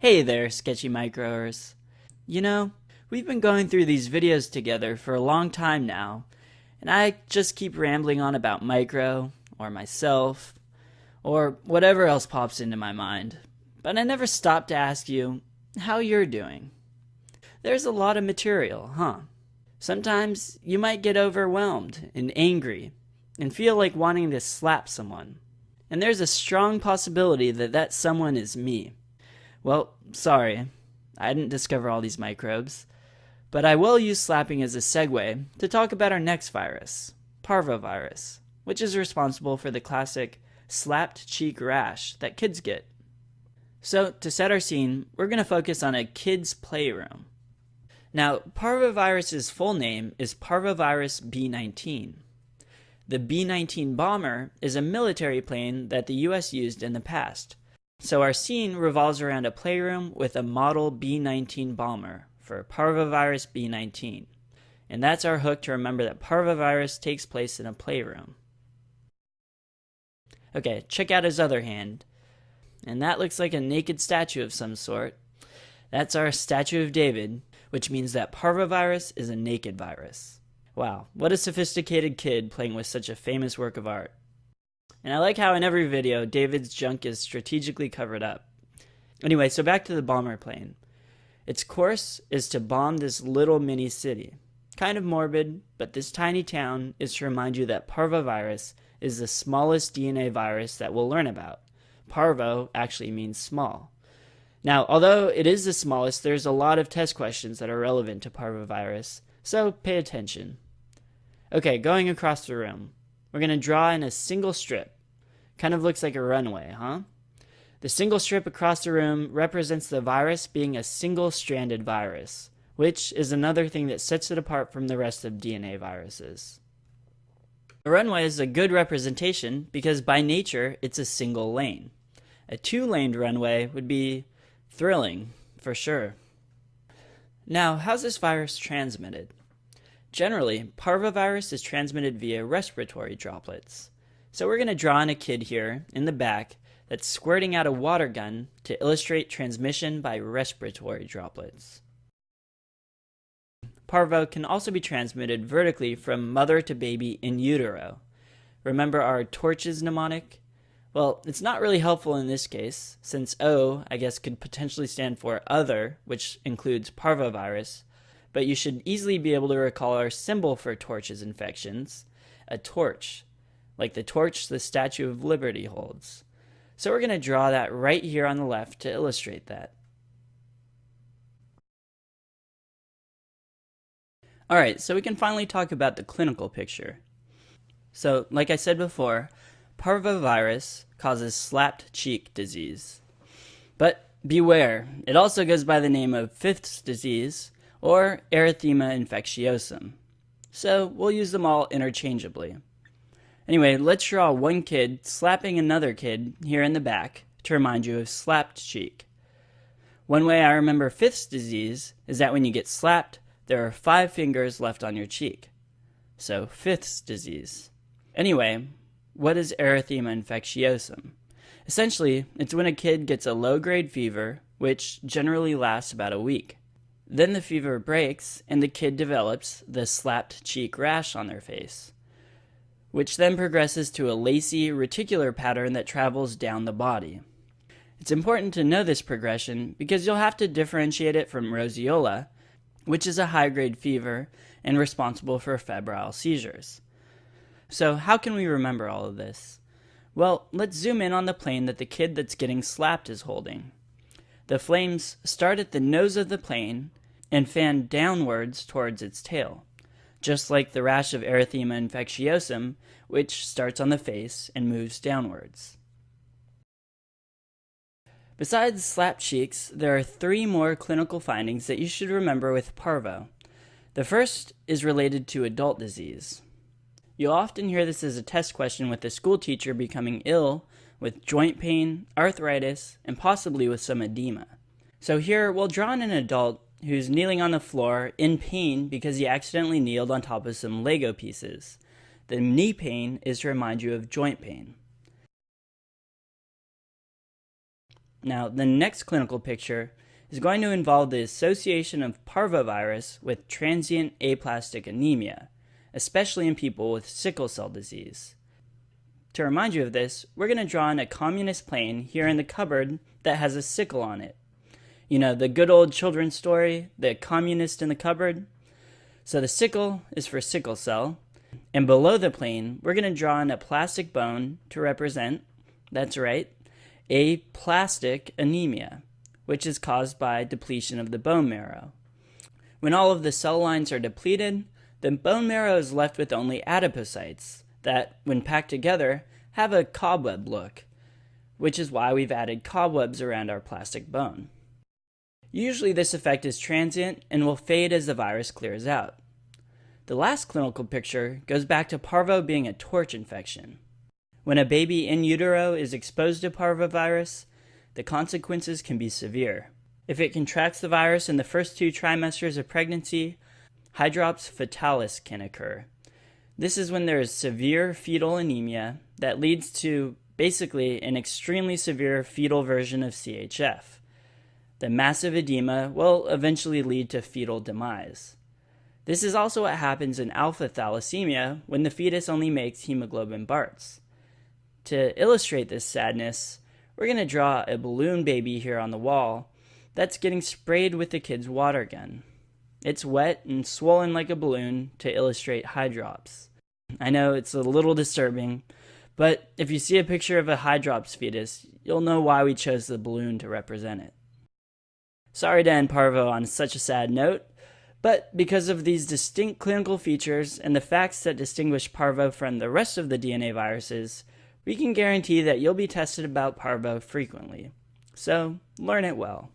Hey there, sketchy microers. You know, we've been going through these videos together for a long time now, and I just keep rambling on about micro, or myself, or whatever else pops into my mind. But I never stop to ask you how you're doing. There's a lot of material, huh? Sometimes you might get overwhelmed and angry and feel like wanting to slap someone. And there's a strong possibility that that someone is me. Well, sorry, I didn't discover all these microbes, but I will use slapping as a segue to talk about our next virus, Parvovirus, which is responsible for the classic slapped cheek rash that kids get. So, to set our scene, we're going to focus on a kid's playroom. Now, Parvovirus's full name is Parvovirus B-19. The B-19 bomber is a military plane that the US used in the past. So our scene revolves around a playroom with a model B-19 bomber for Parvovirus B-19. And that's our hook to remember that Parvovirus takes place in a playroom. Okay, check out his other hand. And that looks like a naked statue of some sort. That's our Statue of David, which means that Parvovirus is a naked virus. Wow, what a sophisticated kid playing with such a famous work of art. And I like how in every video, David's junk is strategically covered up. Anyway, so back to the bomber plane. Its course is to bomb this little mini city. Kind of morbid, but this tiny town is to remind you that Parvovirus is the smallest DNA virus that we'll learn about. Parvo actually means small. Now, although it is the smallest, there's a lot of test questions that are relevant to Parvovirus, so pay attention. Okay, going across the room. We're going to draw in a single strip. Kind of looks like a runway, huh? The single strip across the room represents the virus being a single-stranded virus, which is another thing that sets it apart from the rest of DNA viruses. A runway is a good representation because by nature it's a single lane. A two-laned runway would be thrilling, for sure. Now, how's this virus transmitted? Generally, Parvovirus is transmitted via respiratory droplets. So we're going to draw in a kid here in the back that's squirting out a water gun to illustrate transmission by respiratory droplets. Parvo can also be transmitted vertically from mother to baby in utero. Remember our torches mnemonic? Well, it's not really helpful in this case, since O, I guess, could potentially stand for other, which includes Parvovirus, but you should easily be able to recall our symbol for torches infections, a torch, like the torch the Statue of Liberty holds. So we're going to draw that right here on the left to illustrate that. Alright, so we can finally talk about the clinical picture. So, like I said before, Parvovirus causes slapped cheek disease. But beware, it also goes by the name of Fifth's disease, or erythema infectiosum. So we'll use them all interchangeably. Anyway, let's draw one kid slapping another kid here in the back to remind you of slapped cheek. One way I remember Fifth's disease is that when you get slapped, there are 5 fingers left on your cheek. So Fifth's disease. Anyway, what is erythema infectiosum? Essentially, it's when a kid gets a low-grade fever, which generally lasts about a week. Then the fever breaks, and the kid develops the slapped cheek rash on their face, which then progresses to a lacy, reticular pattern that travels down the body. It's important to know this progression because you'll have to differentiate it from roseola, which is a high-grade fever and responsible for febrile seizures. So how can we remember all of this? Well, let's zoom in on the plane that the kid that's getting slapped is holding. The flames start at the nose of the plane and fan downwards towards its tail, just like the rash of erythema infectiosum, which starts on the face and moves downwards. Besides slapped cheeks, there are 3 more clinical findings that you should remember with Parvo. The first is related to adult disease. You'll often hear this as a test question with a school teacher becoming ill with joint pain, arthritis, and possibly with some edema. So here we'll draw in an adult who's kneeling on the floor in pain because he accidentally kneeled on top of some Lego pieces. The knee pain is to remind you of joint pain. Now, the next clinical picture is going to involve the association of parvovirus with transient aplastic anemia, especially in people with sickle cell disease. To remind you of this, we're going to draw in a communist plane here in the cupboard that has a sickle on it. You know, the good old children's story, the communist in the cupboard? So the sickle is for sickle cell, and below the plane, we're going to draw in a plastic bone to represent, that's right, aplastic anemia, which is caused by depletion of the bone marrow. When all of the cell lines are depleted, the bone marrow is left with only adipocytes that, when packed together, have a cobweb look, which is why we've added cobwebs around our plastic bone. Usually this effect is transient and will fade as the virus clears out. The last clinical picture goes back to parvo being a torch infection. When a baby in utero is exposed to parvovirus, the consequences can be severe. If it contracts the virus in the first 2 trimesters of pregnancy, hydrops fetalis can occur. This is when there is severe fetal anemia that leads to basically an extremely severe fetal version of CHF. The massive edema will eventually lead to fetal demise. This is also what happens in alpha thalassemia when the fetus only makes hemoglobin BARTs. To illustrate this sadness, we're going to draw a balloon baby here on the wall that's getting sprayed with the kid's water gun. It's wet and swollen like a balloon to illustrate hydrops. I know it's a little disturbing, but if you see a picture of a hydrops fetus, you'll know why we chose the balloon to represent it. Sorry to end parvo on such a sad note, but because of these distinct clinical features and the facts that distinguish parvo from the rest of the DNA viruses, we can guarantee that you'll be tested about parvo frequently. So, learn it well.